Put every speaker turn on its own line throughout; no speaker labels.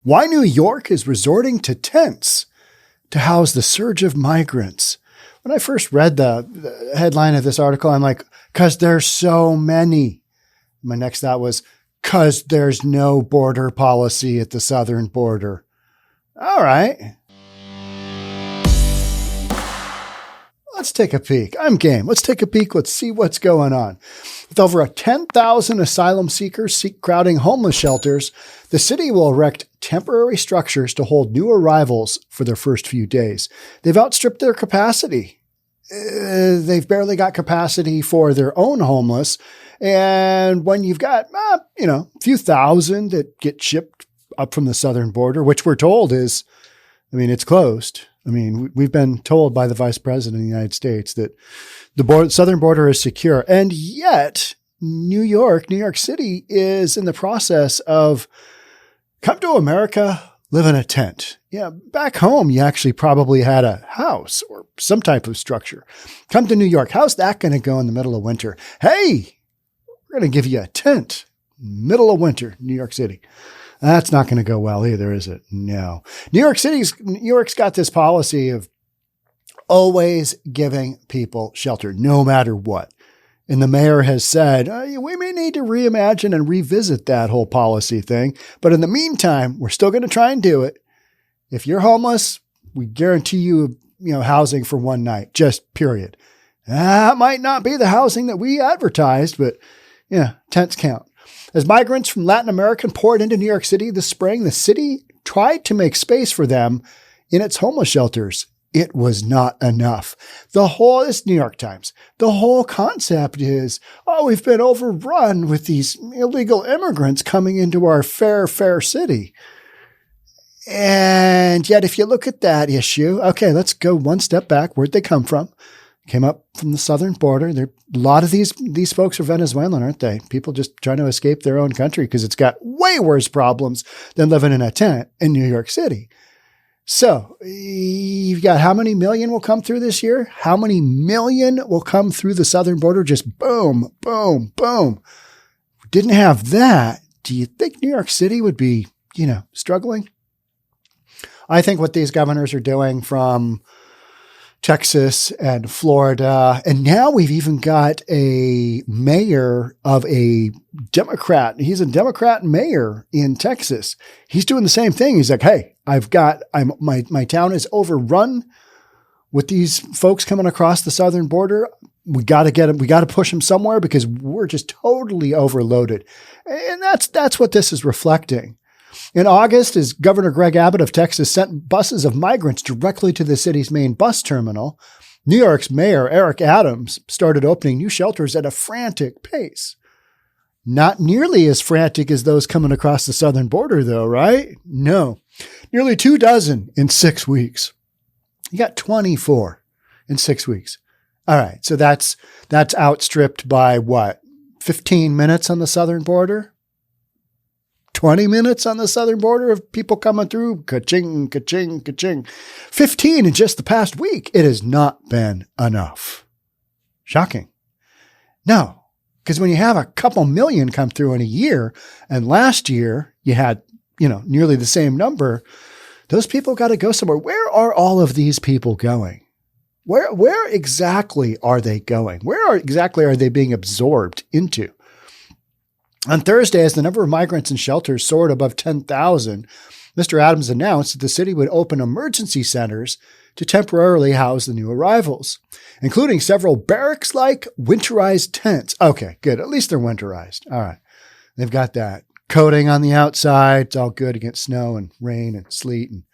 Why New York is resorting to tents to house the surge of migrants. When I first read the headline of this article, I'm like, because there's so many. My next thought was, because there's no border policy at the southern border. All right. Let's take a peek. I'm game. Let's take a peek. Let's see what's going on. With over 10,000 asylum seekers crowding homeless shelters, the city will erect temporary structures to hold new arrivals for their first few days. They've outstripped their capacity. They've barely got capacity for their own homeless. And when you've got, a few thousand that get shipped up from the southern border, which we're told is, it's closed. We've been told by the Vice President of the United States that the southern border is secure. And yet New York City is in the process of come to America, live in a tent. Yeah. Back home, you actually probably had a house or some type of structure. Come to New York. How's that going to go in the middle of winter? Hey, we're going to give you a tent, middle of winter, New York City. That's not going to go well either, is it? No. New York's got this policy of always giving people shelter, no matter what. And the mayor has said, we may need to reimagine and revisit that whole policy thing. But in the meantime, we're still going to try and do it. If you're homeless, we guarantee you, housing for one night, just period. That might not be the housing that we advertised, but tents count. As migrants from Latin America poured into New York City this spring, the city tried to make space for them in its homeless shelters. It was not enough. It's New York Times. The whole concept is, we've been overrun with these illegal immigrants coming into our fair city. And yet, if you look at that issue, okay, let's go one step back. Where'd they come from? Came up from the southern border. A lot of these folks are Venezuelan, aren't they? People just trying to escape their own country because it's got way worse problems than living in a tent in New York City. So you've got how many million will come through this year? How many million will come through the southern border? Just boom, boom, boom. If we didn't have that, do you think New York City would be, struggling? I think what these governors are doing from Texas and Florida. And now we've even got a mayor of a Democrat. He's a Democrat mayor in Texas. He's doing the same thing. He's like, hey, my town is overrun with these folks coming across the southern border. We got to get them. We got to push them somewhere because we're just totally overloaded. And that's what this is reflecting. In August, as Governor Greg Abbott of Texas sent buses of migrants directly to the city's main bus terminal, New York's Mayor Eric Adams started opening new shelters at a frantic pace. Not nearly as frantic as those coming across the southern border, though, right? No. Nearly 24 in 6 weeks. You got 24 in 6 weeks. All right, so that's outstripped by what? 15 minutes on the southern border? 20 minutes on the southern border of people coming through, ka-ching, ka-ching, ka-ching. 15 in just the past week. It has not been enough. Shocking. No, because when you have a couple million come through in a year, and last year you had, nearly the same number, those people got to go somewhere. Where are all of these people going? Where exactly are they going? Exactly are they being absorbed into? On Thursday, as the number of migrants in shelters soared above 10,000, Mr. Adams announced that the city would open emergency centers to temporarily house the new arrivals, including several barracks-like winterized tents. Okay, good. At least they're winterized. All right. They've got that coating on the outside. It's all good against snow and rain and sleet and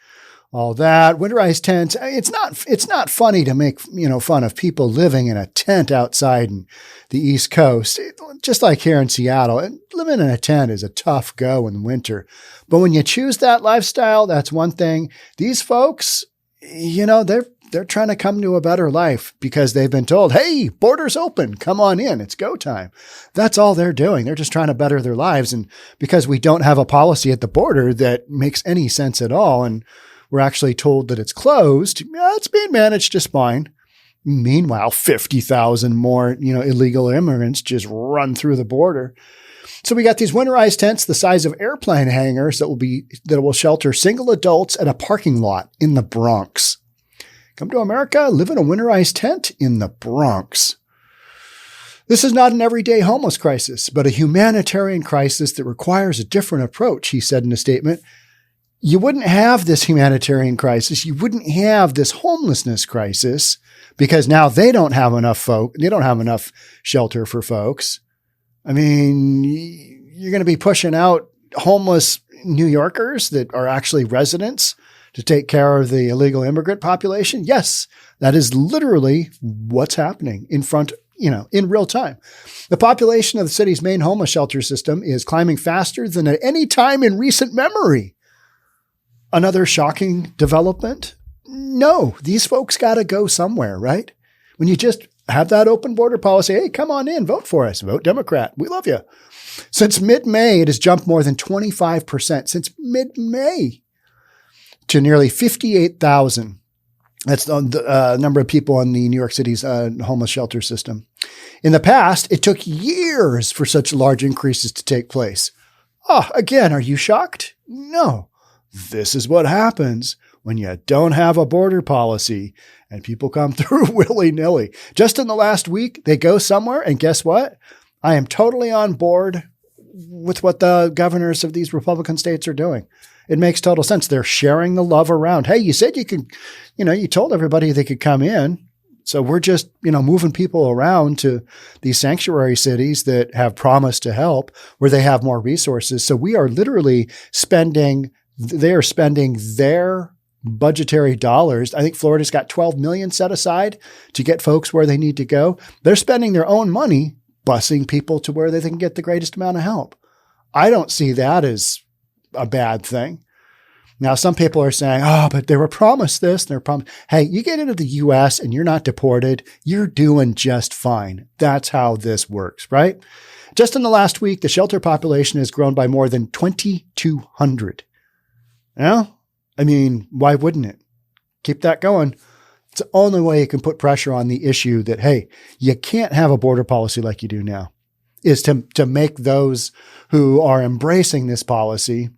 all that. Winterized tents. It's not funny to make, fun of people living in a tent outside in the East Coast, just like here in Seattle. And living in a tent is a tough go in winter. But when you choose that lifestyle, that's one thing. These folks, they're trying to come to a better life because they've been told, hey, border's open. Come on in. It's go time. That's all they're doing. They're just trying to better their lives. And because we don't have a policy at the border that makes any sense at all, and we're actually told that it's closed, it's being managed just fine. Meanwhile, 50,000 more, illegal immigrants just run through the border. So we got these winterized tents the size of airplane hangars that will shelter single adults at a parking lot in the Bronx. Come to America, live in a winterized tent in the Bronx. This is not an everyday homeless crisis, but a humanitarian crisis that requires a different approach, he said in a statement. You wouldn't have this humanitarian crisis. You wouldn't have this homelessness crisis because now they don't have enough shelter for folks. I mean, you're going to be pushing out homeless New Yorkers that are actually residents to take care of the illegal immigrant population. Yes, that is literally what's happening in real time. The population of the city's main homeless shelter system is climbing faster than at any time in recent memory. Another shocking development? No, these folks got to go somewhere, right? When you just have that open border policy, hey, come on in, vote for us, vote Democrat. We love you. Since mid-May, it has jumped more than 25%. Since mid-May to nearly 58,000. That's the number of people in the New York City's homeless shelter system. In the past, it took years for such large increases to take place. Oh, again, are you shocked? No. This is what happens when you don't have a border policy and people come through willy-nilly. Just in the last week, they go somewhere, and guess what? I am totally on board with what the governors of these Republican states are doing. It makes total sense. They're sharing the love around. Hey, you said you could, you told everybody they could come in. So we're just, moving people around to these sanctuary cities that have promised to help, where they have more resources. So we are literally they're spending their budgetary dollars. I think Florida's got $12 million set aside to get folks where they need to go. They're spending their own money busing people to where they can get the greatest amount of help. I don't see that as a bad thing. Now, some people are saying, oh, but they were promised this. They're promised. Hey, you get into the U.S. and you're not deported. You're doing just fine. That's how this works, right? Just in the last week, the shelter population has grown by more than 2,200. I mean, why wouldn't it? Keep that going. It's the only way you can put pressure on the issue that, hey, you can't have a border policy like you do now, is to make those who are embracing this policy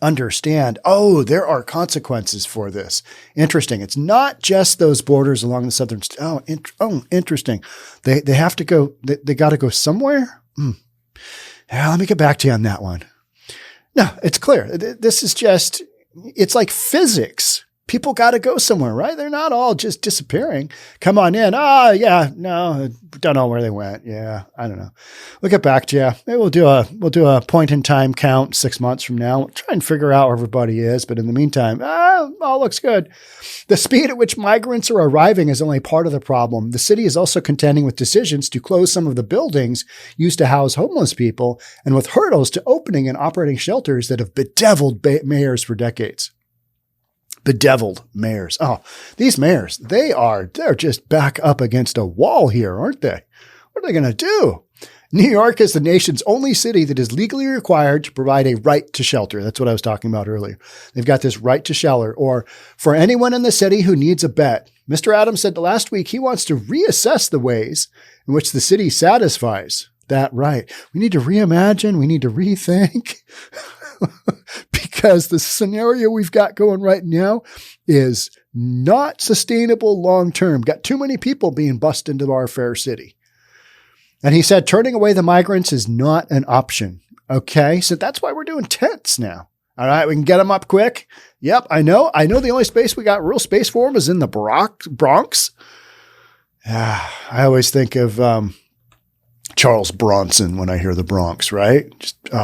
understand, oh, there are consequences for this. Interesting. It's not just those borders along the southern. Interesting. They have to go. They got to go somewhere. Yeah, let me get back to you on that one. No, it's clear. This is just. It's like physics. People got to go somewhere, right? They're not all just disappearing. Come on in. Yeah, no, don't know where they went. Yeah, I don't know. We'll get back to you. Maybe we'll do a point in time count 6 months from now. We'll try and figure out where everybody is. But in the meantime, all looks good. The speed at which migrants are arriving is only part of the problem. The city is also contending with decisions to close some of the buildings used to house homeless people, and with hurdles to opening and operating shelters that have bedeviled mayors for decades. Bedeviled mayors. Oh, these mayors, they're just back up against a wall here, aren't they? What are they going to do? New York is the nation's only city that is legally required to provide a right to shelter. That's what I was talking about earlier. They've got this right to shelter, or for anyone in the city who needs a bed. Mr. Adams said last week he wants to reassess the ways in which the city satisfies that right. We need to reimagine. We need to rethink. Because the scenario we've got going right now is not sustainable long-term. Got too many people being bussed into our fair city. And he said, turning away the migrants is not an option. Okay. So that's why we're doing tents now. All right. We can get them up quick. Yep. I know the only space we got real space for them is in the Bronx. I always think of, Charles Bronson when I hear the Bronx, right?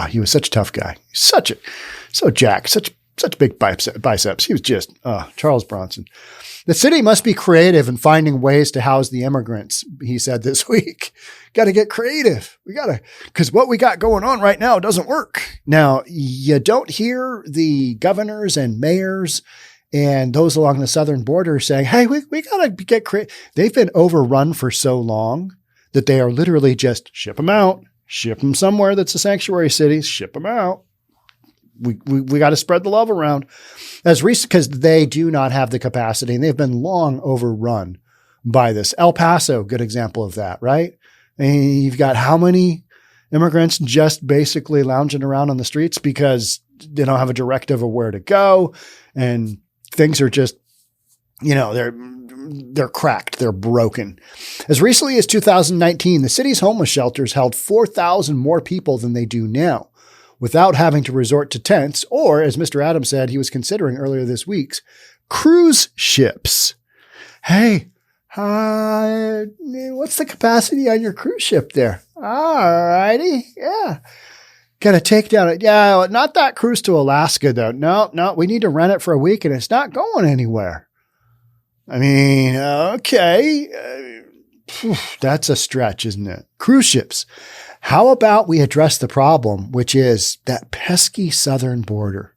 He was such a tough guy. So jacked, such big biceps. He was just, Charles Bronson. The city must be creative in finding ways to house the immigrants, he said this week. Got to get creative. Because what we got going on right now doesn't work. Now, you don't hear the governors and mayors and those along the southern border saying, hey, we got to get creative. They've been overrun for so long that they are literally just ship them out, ship them somewhere that's a sanctuary city, ship them out. We got to spread the love around as recent, because they do not have the capacity, and they've been long overrun by this. El Paso, good example of that, right? I mean, you've got how many Immigrants just basically lounging around on the streets because they don't have a directive of where to go. And things are just, they're cracked. They're broken. As recently as 2019, the city's homeless shelters held 4,000 more people than they do now, without having to resort to tents, or, as Mr. Adams said he was considering earlier this week, cruise ships. Hey, what's the capacity on your cruise ship there? All righty. Yeah. Got to take down it. Yeah, not that cruise to Alaska, though. No, we need to rent it for a week, and it's not going anywhere. I mean, okay. That's a stretch, isn't it? Cruise ships. How about we address the problem, which is that pesky southern border?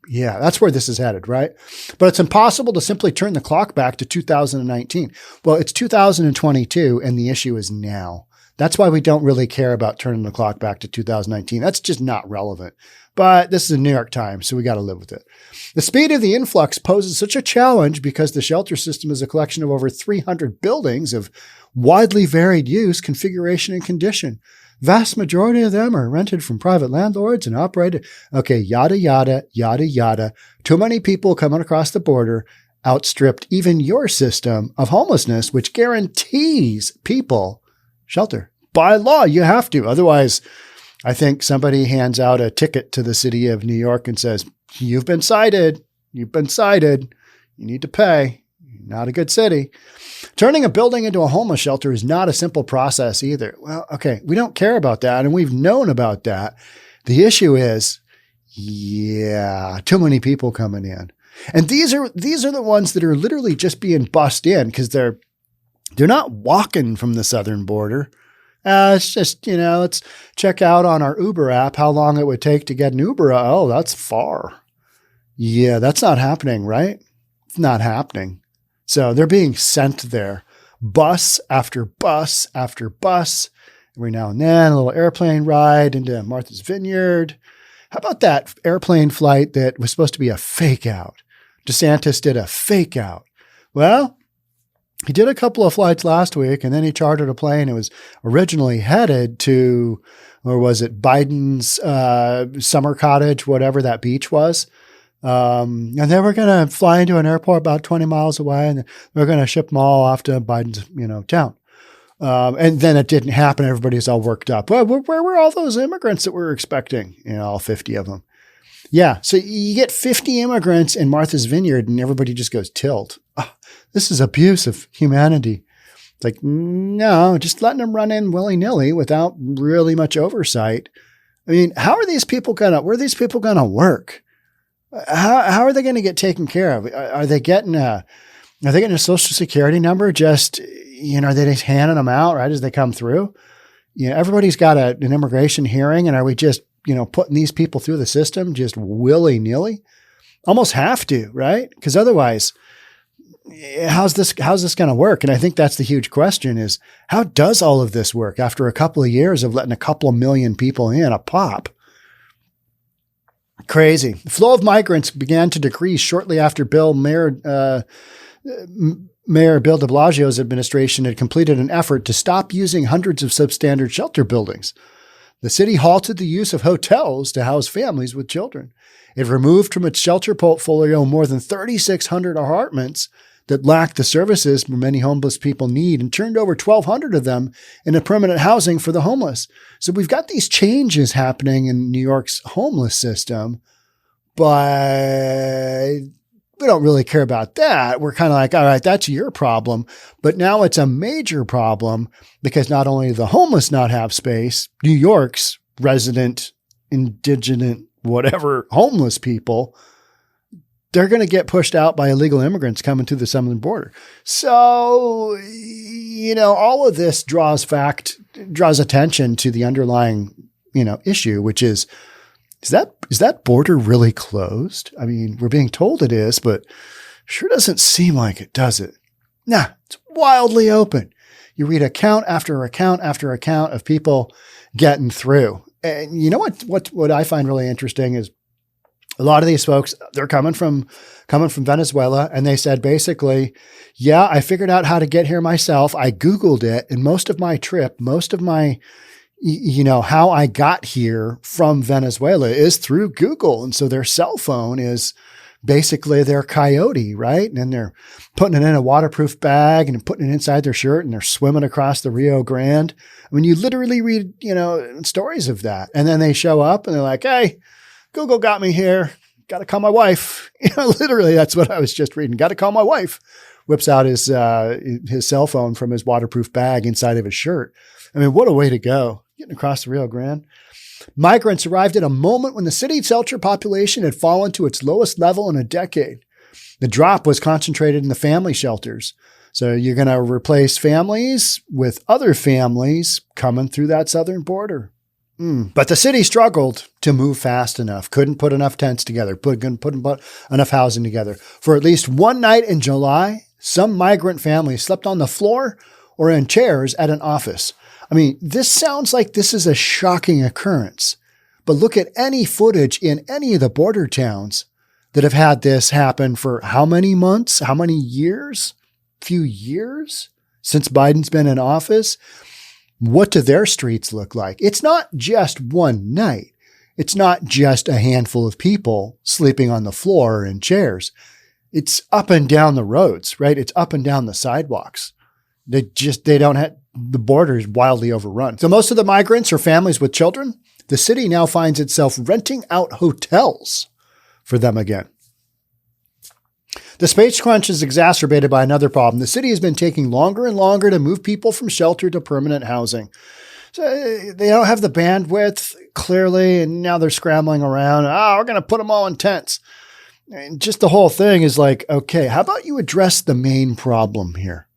Yeah, that's where this is headed, right? But it's impossible to simply turn the clock back to 2019. Well, it's 2022, and the issue is now. That's why we don't really care about turning the clock back to 2019. That's just not relevant. But this is the New York Times, so we got to live with it. The speed of the influx poses such a challenge because the shelter system is a collection of over 300 buildings of widely varied use, configuration, and condition. Vast majority of them are rented from private landlords and operated. Okay, yada, yada, yada, yada. Too many people coming across the border outstripped even your system of homelessness, which guarantees people shelter. By law, you have to. Otherwise, I think somebody hands out a ticket to the city of New York and says, you've been cited. You've been cited. You need to pay. Not a good city. Turning a building into a homeless shelter is not a simple process either. Well, okay, we don't care about that, and we've known about that. The issue is, too many people coming in. And these are the ones that are literally just being bussed in because they're not walking from the southern border. It's just, let's check out on our Uber app how long it would take to get an Uber. Oh, that's far. Yeah, that's not happening, right? It's not happening. So they're being sent there, bus after bus after bus. Every now and then, a little airplane ride into Martha's Vineyard. How about that airplane flight that was supposed to be a fake out? DeSantis did a fake out. Well, he did a couple of flights last week, and then he chartered a plane. It was originally headed to, or was it Biden's summer cottage, whatever that beach was. And they were going to fly into an airport about 20 miles away, and they're going to ship them all off to Biden's, town. And then it didn't happen. Everybody's all worked up. Well, where were all those immigrants that we were expecting? All 50 of them. Yeah. So you get 50 immigrants in Martha's Vineyard and everybody just goes tilt. Oh, this is abuse of humanity. It's like, no, just letting them run in willy-nilly without really much oversight. I mean, where are these people going to work? How are they going to get taken care of? Are they getting a social security number? Just, are they just handing them out right as they come through? Everybody's got an immigration hearing, and are we just, putting these people through the system just willy-nilly? Almost have to, right? Because otherwise, how's this going to work? And I think that's the huge question is, how does all of this work after a couple of years of letting a couple of million people in a pop? Crazy. The flow of migrants began to decrease shortly after Mayor Bill de Blasio's administration had completed an effort to stop using hundreds of substandard shelter buildings. The city halted the use of hotels to house families with children. It removed from its shelter portfolio more than 3,600 apartments that lacked the services many homeless people need and turned over 1,200 of them into permanent housing for the homeless. So we've got these changes happening in New York's homeless system, but we don't really care about that. We're kind of like, all right, that's your problem. But now it's a major problem because not only do the homeless not have space, New York's resident, indigenous, whatever, homeless people, they're going to get pushed out by illegal immigrants coming to the southern border. So, all of this draws attention to the underlying, issue, which is that border really closed? I mean, we're being told it is, but sure doesn't seem like it, does it? Nah, it's wildly open. You read account after account after account of people getting through. And you know what I find really interesting is a lot of these folks, they're coming from Venezuela, and they said basically, yeah, I figured out how to get here myself. I Googled it, and most of my how I got here from Venezuela is through Google. And so their cell phone is basically their coyote, right? And they're putting it in a waterproof bag and putting it inside their shirt, and they're swimming across the Rio Grande. I mean, you literally read, stories of that. And then they show up and they're like, hey, Google got me here. Got to call my wife. Literally, that's what I was just reading. Got to call my wife. Whips out his cell phone from his waterproof bag inside of his shirt. I mean, what a way to go. Getting across the Rio Grande. Migrants arrived at a moment when the city's shelter population had fallen to its lowest level in a decade. The drop was concentrated in the family shelters. So you're going to replace families with other families coming through that southern border. But the city struggled to move fast enough, couldn't put enough tents together, couldn't put enough housing together. For at least one night in July, some migrant families slept on the floor or in chairs at an office. I mean, this sounds like this is a shocking occurrence, but look at any footage in any of the border towns that have had this happen for how many months, how many years, few years since Biden's been in office. What do their streets look like? It's not just one night. It's not just a handful of people sleeping on the floor or in chairs. It's up and down the roads, right? It's up and down the sidewalks. They don't have, the border is wildly overrun. So most of the migrants are families with children. The city now finds itself renting out hotels for them again. The space crunch is exacerbated by another problem. The city has been taking longer and longer to move people from shelter to permanent housing. So they don't have the bandwidth, clearly, and now they're scrambling around. We're going to put them all in tents. And just the whole thing is like, okay, how about you address the main problem here?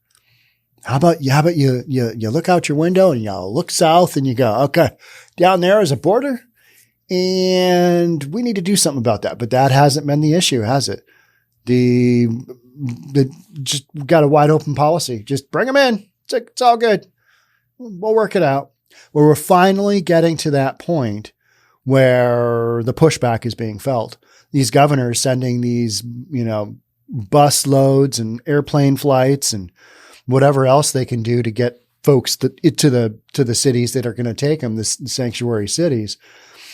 How about you look out your window and you look south and you go, okay, down there is a border and we need to do something about that. But that hasn't been the issue, has it? Just got a wide open policy. Just bring them in. It's all good. We'll work it out. Well, we're finally getting to that point where the pushback is being felt. These governors sending these, bus loads and airplane flights and whatever else they can do to get folks to the cities that are going to take them, the sanctuary cities.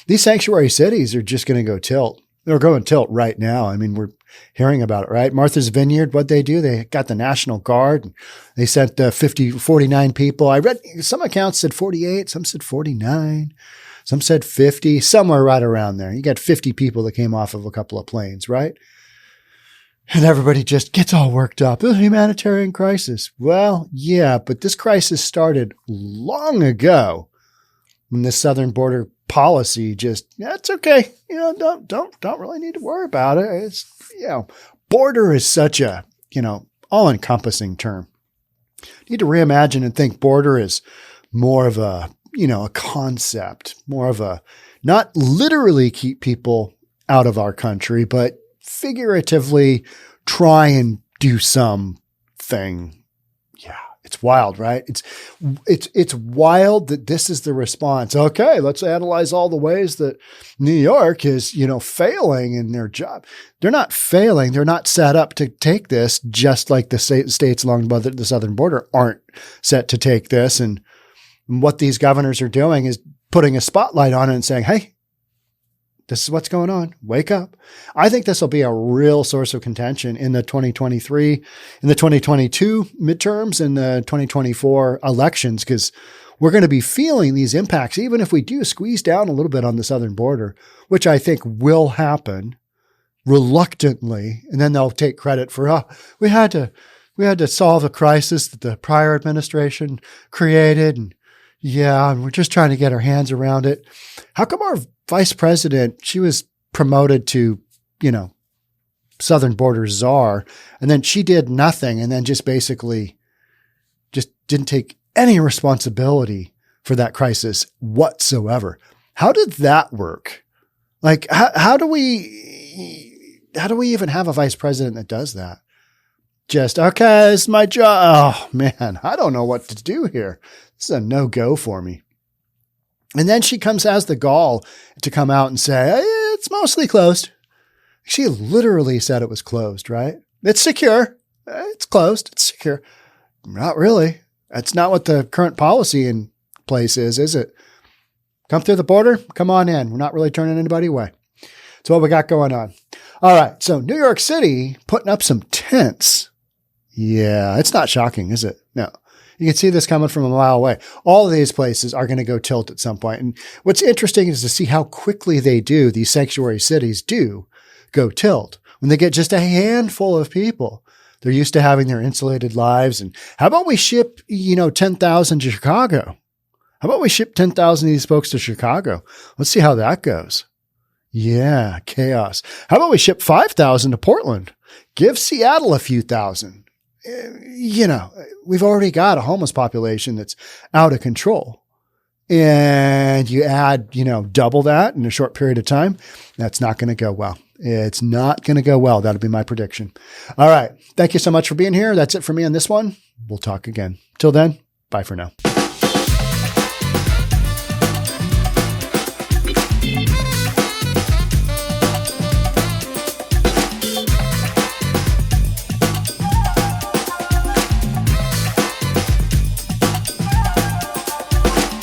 These sanctuary cities are just going to go tilt. They're going tilt right now. I mean, we're hearing about it, right? Martha's Vineyard, what'd they do? They got the National Guard. And they sent 49 people. I read some accounts said 48, some said 49, some said 50, somewhere right around there. You got 50 people that came off of a couple of planes, right? And everybody just gets all worked up. A humanitarian crisis. Well, yeah, but this crisis started long ago when the southern border policy it's okay. Don't really need to worry about it. It's, border is such a, all-encompassing term. You need to reimagine and think border is more of a, a concept, more of a, not literally keep people out of our country, but figuratively try and do something. Yeah, it's wild, right? It's wild that this is the response. Okay, let's analyze all the ways that New York is, failing in their job. They're not failing. They're not set up to take this, just like the states along the southern border aren't set to take this. And what these governors are doing is putting a spotlight on it and saying, hey, this is what's going on. Wake up. I think this will be a real source of contention in the 2023, in the 2022 midterms, and the 2024 elections, because we're going to be feeling these impacts, even if we do squeeze down a little bit on the southern border, which I think will happen reluctantly. And then they'll take credit for, we had to solve a crisis that the prior administration created. And we're just trying to get our hands around it. How come our vice president, she was promoted to, southern border czar, and then she did nothing, and then just basically just didn't take any responsibility for that crisis whatsoever? How did that work? Like, how do we even have a vice president that does that? Just, okay, it's my job. Oh man, I don't know what to do here. This is a no-go for me. And then she has the gall to come out and say, it's mostly closed. She literally said it was closed, right? It's secure. It's closed. It's secure. Not really. That's not what the current policy in place is it? Come through the border. Come on in. We're not really turning anybody away. That's what we got going on. All right. So New York City putting up some tents. Yeah, it's not shocking, is it? No. You can see this coming from a mile away. All of these places are going to go tilt at some point. And what's interesting is to see how quickly these sanctuary cities do go tilt. When they get just a handful of people, they're used to having their insulated lives. And how about we ship, 10,000 to Chicago? How about we ship 10,000 of these folks to Chicago? Let's see how that goes. Yeah, chaos. How about we ship 5,000 to Portland? Give Seattle a few thousand. We've already got a homeless population that's out of control. And you add, double that in a short period of time. That's not going to go well. It's not going to go well. That'll be my prediction. All right. Thank you so much for being here. That's it for me on this one. We'll talk again. Till then, bye for now.